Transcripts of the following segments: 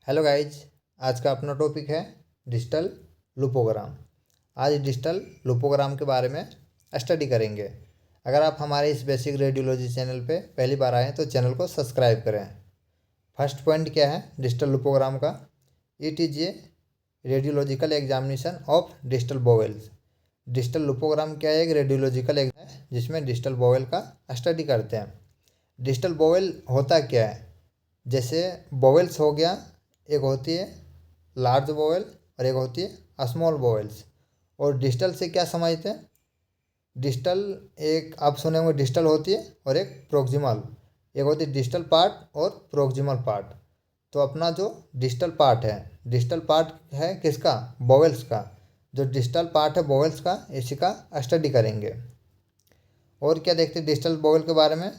Hello guys, आज का अपना टॉपिक है डिजिटल लुपोग्राम। आज डिजिटल लुपोग्राम के बारे में स्टडी करेंगे। अगर आप हमारे इस बेसिक रेडियोलॉजी चैनल पे पहली बार आए तो चैनल को सब्सक्राइब करें। फर्स्ट पॉइंट क्या है डिजिटल लुपोग्राम का? It is a radiological examination of digital bowels. Digital loopogram क्या है? एक रेडियोलॉजिकल एग्जाम है जिसमें डिजिटल वोवेल का स्टडी करते हैं। डिजिटल वोवेल होता क्या है? जैसे वोवेल्स हो गया, एक होती है लार्ज वोवेल और एक होती है स्मॉल वोवेल्स। और डिजिटल से क्या समझते हैं? डिजिटल एक आप सुने होंगे डिजिटल होती है और एक प्रोक्सिमल। एक होती है डिजिटल पार्ट और प्रोक्सिमल पार्ट। तो अपना जो डिजिटल पार्ट है किसका? वोवेल्स का। जो डिजिटल पार्ट है वोवेल्स का, इसी का स्टडी करेंगे। और क्या देखते हैं डिजिटल वोवेल के बारे में?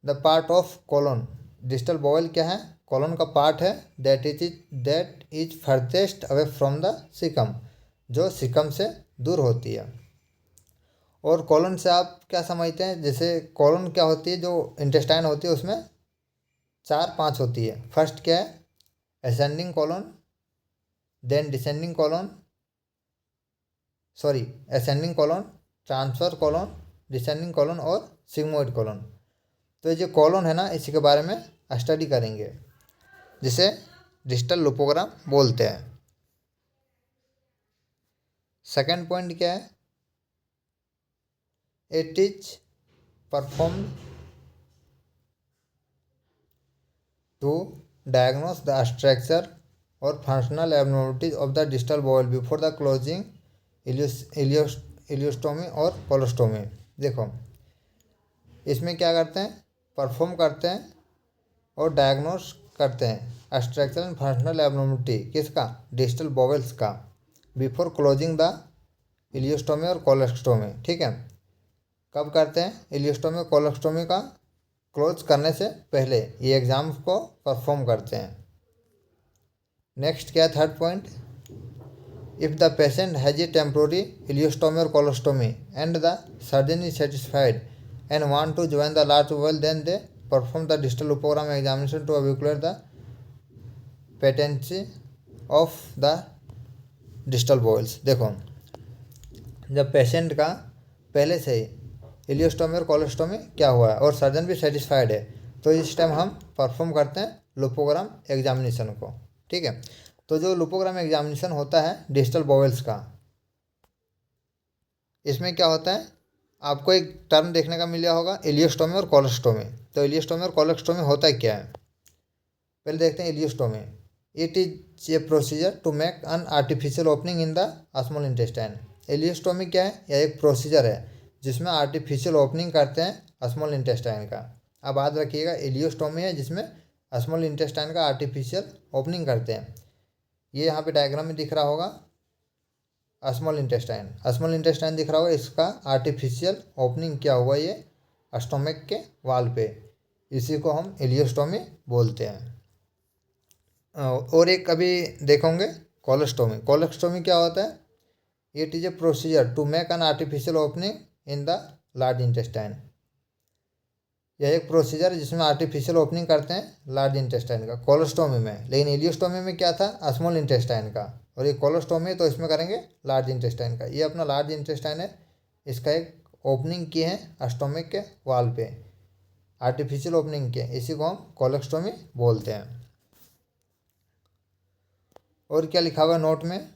The part of colon. Distal bowel क्या है? कॉलोन का पार्ट है that is farthest away from the caecum, जो सिकम से दूर होती है। और कॉलोन से आप क्या समझते हैं? जैसे कॉलोन क्या होती है, जो इंटेस्टाइन होती है उसमें 4-5 होती है। फर्स्ट क्या है? Ascending colon, then descending colon, ascending colon, transverse colon, descending colon और सिग्मोइड कॉलोन। तो ये जो कॉलोन है ना, इसी के बारे में स्टडी करेंगे, जिसे डिजिटल लुपोग्राम बोलते हैं। सेकंड पॉइंट क्या है? It is performed to diagnose the structure और functional abnormalities of the digital bowel before the closing ileostomy और कोलोस्टोमी। देखो, इसमें क्या करते हैं? परफॉर्म करते हैं और डायग्नोस करते हैं स्ट्रक्चरल एंड फंक्शनल एबनॉर्मलिटी किसका? डिजिटल वोवेल्स का, बिफोर क्लोजिंग द इलियोस्टोमी और कोलोस्टोमी। ठीक है, कब करते हैं? इलियोस्टोमी और कोलोस्टोमी का क्लोज करने से पहले ये एग्जाम को परफॉर्म करते हैं। नेक्स्ट क्या है? Third point, if the patient has a temporary ileostomy और colostomy and the surgeon is satisfied and want to join the large bowel, then they perform the digital loopogram examination to evaluate the patency of the digital bowels. देखो, जब patient का पहले से ही ileostomy और colostomy क्या हुआ है और सर्जन भी सेटिस्फाइड है, तो इस टाइम हम परफॉर्म करते हैं लुपोग्राम एग्जामिनेशन को। ठीक है, तो जो लुपोग्राम एग्जामिनेशन होता है डिजिटल वोवेल्स का, इसमें क्या होता है? आपको एक टर्म देखने का मिला होगा इलियोस्टोमी और कोलोस्टोमी। तो इलियोस्टोमी और कोलोस्टोमी होता है क्या है? पहले देखते हैं ileostomy. It is a procedure to make an artificial opening in the small intestine. Ileostomy क्या है? यह एक प्रोसीजर है जिसमें आर्टिफिशियल ओपनिंग करते हैं स्मॉल इंटेस्टाइन का। अब याद रखिएगा, इलियोस्टोमी है जिसमें स्मॉल इंटेस्टाइन का आर्टिफिशियल ओपनिंग करते हैं। ये यहाँ पे डायग्राम में दिख रहा होगा स्मॉल इंटेस्टाइन दिख रहा होगा, इसका आर्टिफिशियल ओपनिंग क्या हुआ ये स्टोमक के वाल पे, इसी को हम इलियोस्टोमी बोलते हैं। और एक अभी देखोगे कोलोस्टोमी। कोलोस्टोमी क्या होता है? It is a procedure to make an artificial opening in the large intestine. यह एक प्रोसीजर है जिसमें आर्टिफिशियल ओपनिंग करते हैं लार्ज इंटेस्टाइन का कोलोस्टोमी में। लेकिन इलियोस्टोमी में क्या था? स्मॉल इंटेस्टाइन का। और ये कोलोस्टोमी तो इसमें करेंगे लार्ज इंटेस्टाइन का। ये अपना लार्ज इंटेस्टाइन है, इसका एक ओपनिंग किए हैं स्टोमक के वाल पे, आर्टिफिशियल ओपनिंग किए, इसी को हम कोलोस्टोमी बोलते हैं। और क्या लिखा हुआ नोट में?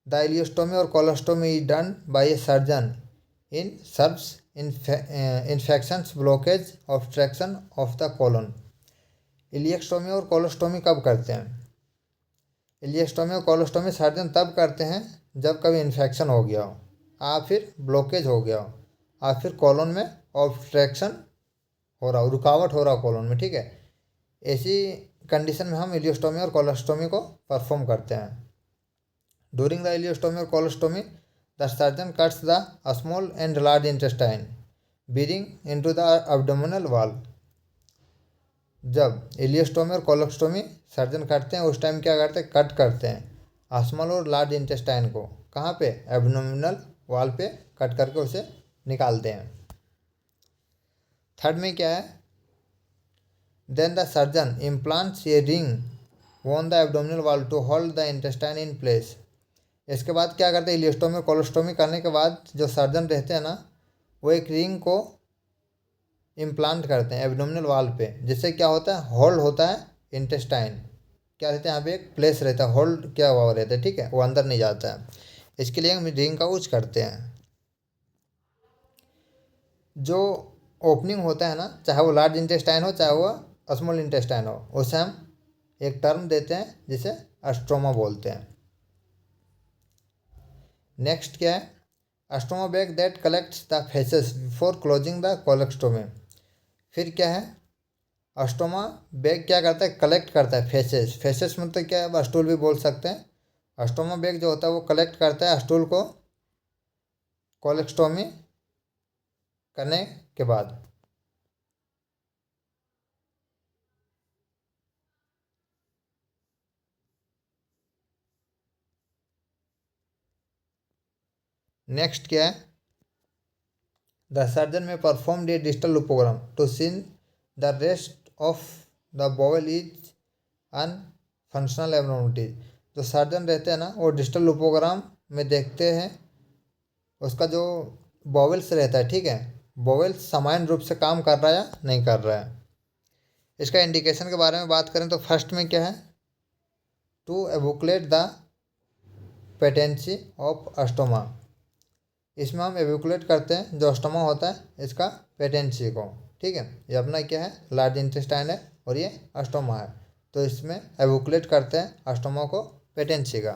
द इलियोस्टोमी और colostomy is done by a surgeon in serves infections blockage obstruction of the colon. Ileostomy और कोलोस्टोमी कब करते हैं? इलियोस्टोमी और कोलोस्टोमी सर्जन तब करते हैं जब कभी इन्फेक्शन हो गया हो, या फिर ब्लॉकेज हो गया हो, या फिर कोलन में ऑब्स्ट्रक्शन हो रहा हो, रुकावट हो रहा हो कोलन में। ठीक है, ऐसी कंडीशन में हम इलियोस्टोमी और कोलोस्टोमी को परफॉर्म करते हैं। ड्यूरिंग द इलियोस्टोमी और colostomy the surgeon cuts the small and large intestine bearing into the abdominal wall. जब इलियोस्टोमी और कोलोस्टोमी सर्जन करते हैं उस टाइम क्या करते हैं? कट करते हैं स्मॉल और लार्ज इंटेस्टाइन को। कहाँ पे? एब्डोमिनल वॉल पे कट करके उसे निकालते हैं। थर्ड में क्या है? Then the surgeon implants a ring on the abdominal wall to hold the intestine in place. इसके बाद क्या करते हैं, इलियोस्टोमी कोलोस्टोमी करने के बाद जो सर्जन रहते हैं ना, वो एक रिंग को इम्प्लांट करते हैं एब्डोमिनल वॉल पे, जिससे क्या होता है, होल्ड होता है इंटेस्टाइन। क्या रहता है, यहाँ पे एक प्लेस रहता है, होल्ड क्या हुआ रहता है, ठीक है, वो अंदर नहीं जाता है। इसके लिए हम रिंग का यूज करते हैं। जो ओपनिंग होता है ना, चाहे वो लार्ज इंटेस्टाइन हो चाहे वो स्मॉल इंटेस्टाइन हो, उसे हम एक टर्म देते हैं जिसे अस्ट्रोमा बोलते हैं। नेक्स्ट क्या है, a stoma bag that collects the faeces before closing the colostomy. फिर क्या है, अस्टोमा बैग क्या करता है, कलेक्ट करता है फेसेस। फेसेस मतलब क्या है, स्टूल भी बोल सकते हैं। अस्टोमा बैग जो होता है वो कलेक्ट करता है स्टूल को कोलेक्स्टोमी करने के बाद। नेक्स्ट क्या है, the surgeon may perform a digital loopogram to seen the rest of the bowel is an functional abnormalities. जो सर्जन रहते हैं ना, वो डिजिटल लुपोग्राम में देखते हैं उसका जो बॉवल्स रहता है, ठीक है, बॉवल्स समान रूप से काम कर रहा है या नहीं कर रहा है। इसका इंडिकेशन के बारे में बात करें तो फर्स्ट में क्या है, टू एवोकुलेट द पेटेंसी ऑफ अस्टोमा। इसमें हम एवोकुलेट करते हैं जो अस्टोमा होता है इसका पेटेंसी को, ठीक है। ये अपना क्या है, लार्ज इंटेस्टाइन है और ये अस्टोमा है, तो इसमें एवोकुलेट करते हैं अस्टोमा को पेटेंसी का।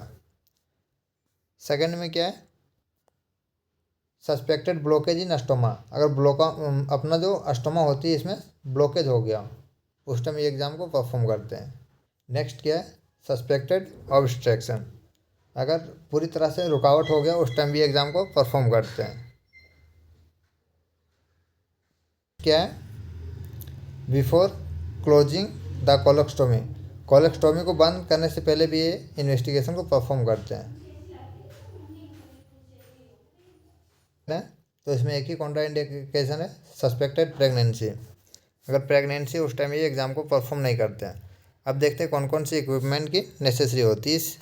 सेकंड में क्या है, सस्पेक्टेड ब्लॉकेज इन अस्टोमा। अगर अपना जो अस्टोमा होती है इसमें ब्लॉकेज हो गया, उस टाइम ये एग्ज़ाम को परफॉर्म करते हैं। नेक्स्ट क्या है, सस्पेक्टेड ऑब्स्ट्रक्शन। अगर पूरी तरह से रुकावट हो गया उस टाइम भी एग्ज़ाम को परफॉर्म करते हैं। क्या है, बिफोर क्लोजिंग द कोलेक्स्टोमी। कोलेक्स्टोमी को बंद करने से पहले भी ये इन्वेस्टिगेशन को परफॉर्म करते हैं। तो इसमें एक ही कॉन्ट्राइंडिकेशन है, सस्पेक्टेड प्रेगनेंसी। अगर प्रेगनेंसी उस टाइम ये एग्ज़ाम को परफॉर्म नहीं करते हैं। अब देखते हैं कौन कौन सी इक्विपमेंट की नेसेसरी होती है इस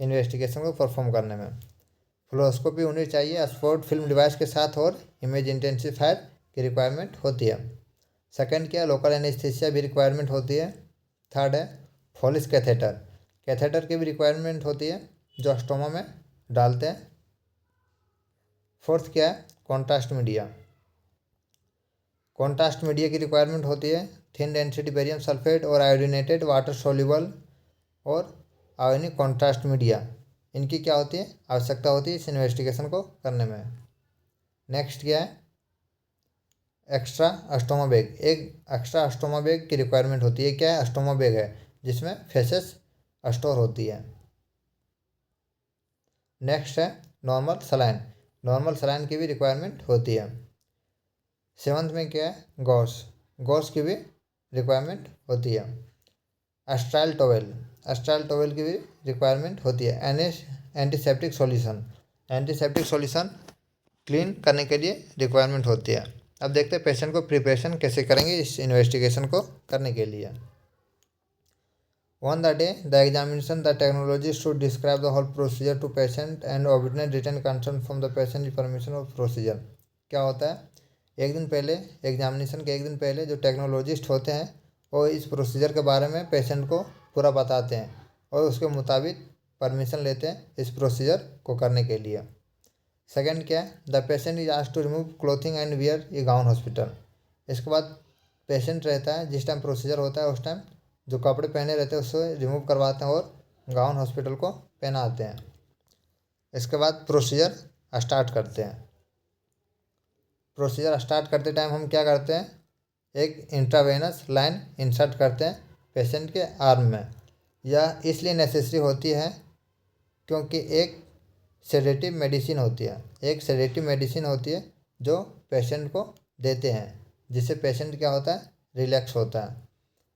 इन्वेस्टिगेशन को परफॉर्म करने में। फ्लोस्कोपी होनी चाहिए स्पॉट फिल्म डिवाइस के साथ और इमेज इंटेंसिफायर की रिक्वायरमेंट होती है। सेकंड क्या, लोकल एनेस्थीसिया भी रिक्वायरमेंट होती है। थर्ड है फोलिस कैथेटर, कैथेटर की भी रिक्वायरमेंट होती है जो अस्टोमा में डालते हैं। फोर्थ क्या है, कॉन्ट्रास्ट मीडिया, कॉन्ट्रास्ट मीडिया की रिक्वायरमेंट होती है। थिन डेंसिटी बेरियम सल्फेट और आयोडीनेटेड वाटर सोल्यूबल और आयोनिक कॉन्ट्रास्ट मीडिया, इनकी क्या होती है, आवश्यकता होती है इस इन्वेस्टिगेशन को करने में। नेक्स्ट क्या है, एक्स्ट्रा अस्टोमा बैग, एक एक्स्ट्रा अस्टोमा बैग की रिक्वायरमेंट होती है। क्या है, अस्टोमा बैग है जिसमें फेसेस स्टोर होती है। नेक्स्ट है नॉर्मल सलाइन, नॉर्मल सलाइन की भी रिक्वायरमेंट होती है। सेवंथ में क्या है, गॉस, गॉस की भी रिक्वायरमेंट होती है। अस्ट्राइल टॉवेल, अस्ट्राइल टॉवेल की भी रिक्वायरमेंट होती है। Antiseptic solution, antiseptic solution clean करने के लिए रिक्वायरमेंट होती है। अब देखते हैं पेशेंट को प्रिपरेशन कैसे करेंगे इस इन्वेस्टिगेशन को करने के लिए। On the day the examination, the technologist should describe the whole procedure to patient and obtain written consent from the patient information of procedure। क्या होता है, एक दिन पहले एग्जामिनेशन के एक दिन पहले जो टेक्नोलॉजिस्ट होते हैं वो इस प्रोसीजर के बारे में पेशेंट को पूरा बताते हैं और उसके मुताबिक परमिशन लेते हैं इस प्रोसीजर को करने के लिए। सेकंड क्या है, the patient is asked to remove clothing and wear a gown hospital. इसके बाद पेशेंट रहता है जिस टाइम प्रोसीजर होता है उस टाइम जो कपड़े पहने रहते हैं उससे रिमूव करवाते हैं और गाउन हॉस्पिटल को पहनाते हैं। इसके बाद प्रोसीजर स्टार्ट करते हैं। प्रोसीजर स्टार्ट करते टाइम हम क्या करते हैं, एक इंट्रावेनस लाइन इंसर्ट करते हैं पेशेंट के आर्म में। यह इसलिए नेसेसरी होती है क्योंकि एक सेडेटिव मेडिसिन होती है, एक सेडेटिव मेडिसिन होती है जो पेशेंट को देते हैं जिससे पेशेंट क्या होता है, रिलैक्स होता है।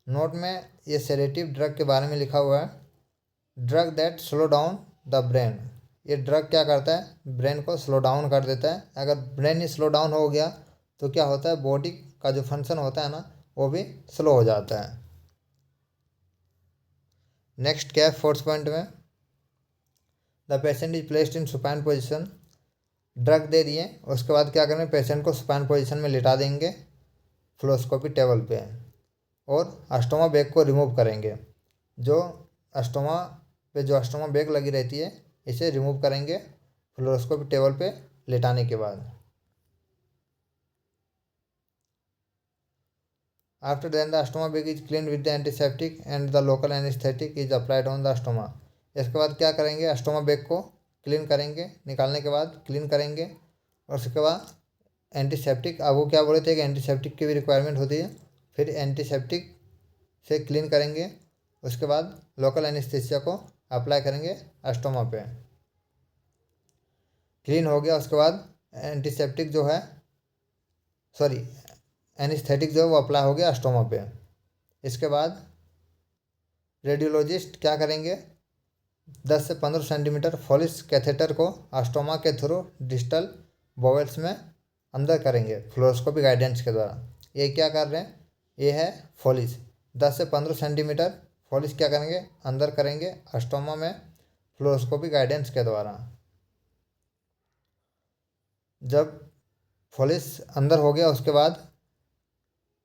नोट में ये सेडेटिव ड्रग के बारे में लिखा हुआ है, drug that slow down the brain. ये ड्रग क्या करता है, ब्रेन को स्लो डाउन कर देता है। अगर ब्रेन ही स्लो डाउन हो गया तो क्या होता है, बॉडी का जो फंक्शन होता है ना वो भी स्लो हो जाता है। नेक्स्ट क्या है 4th पॉइंट में, the patient is placed in supine position. Drug दे दिए, उसके बाद क्या करेंगे, पेशेंट को सुपाइन पोजिशन में लिटा देंगे फ्लोरोस्कोपी टेबल पे और अस्टोमा बैग को रिमूव करेंगे। जो अस्टोमा पे जो अस्टोमा बैग लगी रहती है इसे रिमूव करेंगे फ्लोरोस्कोपी टेबल पे लेटाने के बाद। After then the a stoma bag is clean with the antiseptic and the local anaesthetic is applied on the a stoma. इसके बाद क्या करेंगे, अस्टोमा बैग को क्लीन करेंगे, निकालने के बाद क्लीन करेंगे और उसके बाद एंटीसेप्टिक, अब वो क्या बोले थे कि एंटीसेप्टिक की भी रिक्वायरमेंट होती है, फिर एंटीसेप्टिक से क्लीन करेंगे, उसके बाद लोकल एनेस्थीसिया को अप्लाई करेंगे अस्टोमा पे। क्लीन हो गया उसके बाद एंटीसेप्टिक जो है एनेस्थेटिक जो है वो अप्लाई हो गया अस्टोमा पे। इसके बाद रेडियोलॉजिस्ट क्या करेंगे, 10 से 15 सेंटीमीटर फोलिस कैथेटर को अस्टोमा के थ्रू डिस्टल बोवेल्स में अंदर करेंगे फ्लोरोस्कोपी गाइडेंस के द्वारा। ये क्या कर रहे हैं, ये है फोलिस, 10 से 15 सेंटीमीटर फोलिस क्या करेंगे, अंदर करेंगे अस्टोमा में फ्लोरोस्कोपी गाइडेंस के द्वारा। जब फोलिस अंदर हो गया उसके बाद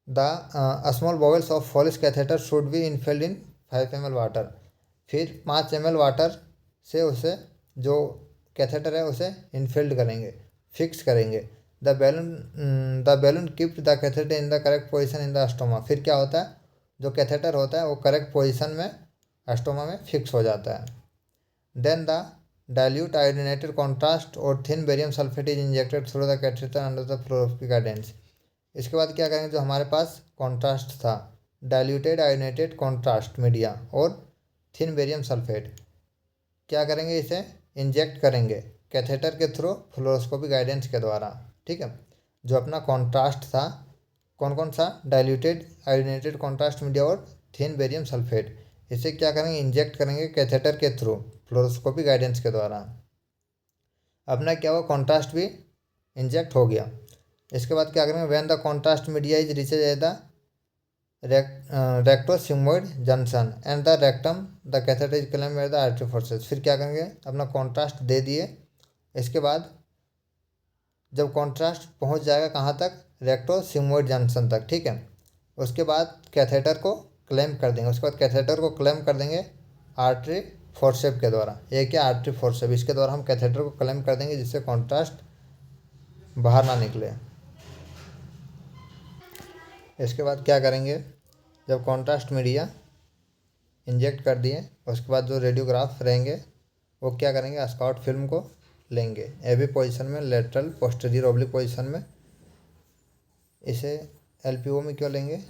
the small bowels of Foley's catheter should be infilled in 5 ml water. फिर 5 ml वाटर से उसे जो कैथेटर है उसे इनफिल्ड करेंगे, फिक्स करेंगे। The balloon keep the catheter in the correct position in the a stoma. फिर क्या होता है, जो कैथेटर होता है वो करेक्ट पोजिशन में अस्टोमा में फिक्स हो जाता है। Then the dilute iodinated contrast और thin barium sulphate is injected through the catheter under the fluoroscopy guidance. इसके बाद क्या करेंगे, जो हमारे पास कॉन्ट्रास्ट था डाइल्यूटेड आयोडीनेटेड कॉन्ट्रास्ट मीडिया और थिन बेरियम सल्फेट, क्या करेंगे, इसे इंजेक्ट करेंगे कैथेटर के थ्रू फ्लोरोस्कोपी गाइडेंस के द्वारा। ठीक है, जो अपना कॉन्ट्रास्ट था कौन कौन सा, डाइल्यूटेड आयोडीनेटेड कॉन्ट्रास्ट मीडिया और थिन बेरियम सल्फेट, इसे क्या करेंगे, इंजेक्ट करेंगे कैथेटर के थ्रू फ्लोरोस्कोपी गाइडेंस के द्वारा। अपना क्या हुआ, कॉन्ट्रास्ट भी इंजेक्ट हो गया। इसके बाद क्या करेंगे, when the contrast media is reaches at the rectosigmoid junction and the rectum the catheter is clamp at the artery forceps. फिर क्या करेंगे, अपना कॉन्ट्रास्ट दे दिए, इसके बाद जब कॉन्ट्रास्ट पहुंच जाएगा कहाँ तक, रेक्टोसिग्मोइड जंक्शन तक, ठीक है, उसके बाद कैथेटर को क्लेम कर देंगे। उसके बाद कैथेटर को क्लेम कर देंगे आर्टरी फोर्सेप के द्वारा। ये क्या, आर्टरी फोर्सेप, इसके द्वारा हम कैथेटर को क्लेम कर देंगे जिससे कॉन्ट्रास्ट बाहर ना निकले। इसके बाद क्या करेंगे, जब कॉन्ट्रास्ट मीडिया इंजेक्ट कर दिए उसके बाद जो रेडियोग्राफ रहेंगे वो क्या करेंगे, स्काउट फिल्म को लेंगे एबी पोजीशन में, लेटरल पोस्टीरियर ऑब्लिक पोजीशन में। इसे एलपीओ में क्यों लेंगे,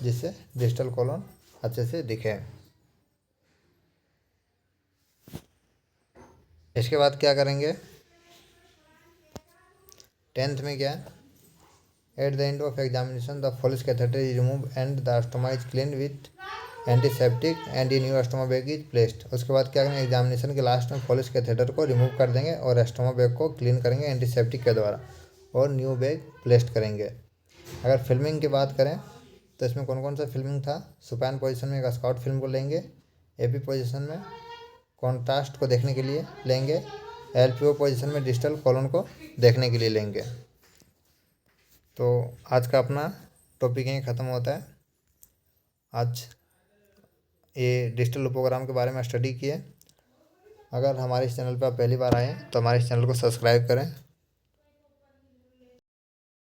जिससे डिस्टल कॉलम अच्छे से दिखे। इसके बाद क्या करेंगे, 10th में क्या है, at the end of examination the Foley's catheter is remove and the a stoma is clean with antiseptic and new a stoma bag is placed. उसके बाद क्या करेंगे, एग्जामिनेशन के लास्ट में फोलिस कैथेटर को रिमूव कर देंगे और अस्टोमा बैग को क्लीन करेंगे एंटीसेप्टिक के द्वारा और न्यू बैग प्लेस्ड करेंगे। अगर फिल्मिंग की बात करें तो इसमें कौन कौन सा फिल्मिंग था, सुपाइन पोजीशन में एक स्काउट फिल्म को लेंगे, एपी पोजीशन में कॉन्ट्रास्ट को देखने के लिए लेंगे, एलपीओ पोजीशन में डिस्टल कॉलन को देखने के लिए लेंगे। तो आज का अपना टॉपिक यहीं ख़त्म होता है। आज ये डिजिटल लुपोग्राम के बारे में स्टडी किए। अगर हमारे इस चैनल पर आप पहली बार आए हैं तो हमारे इस चैनल को सब्सक्राइब करें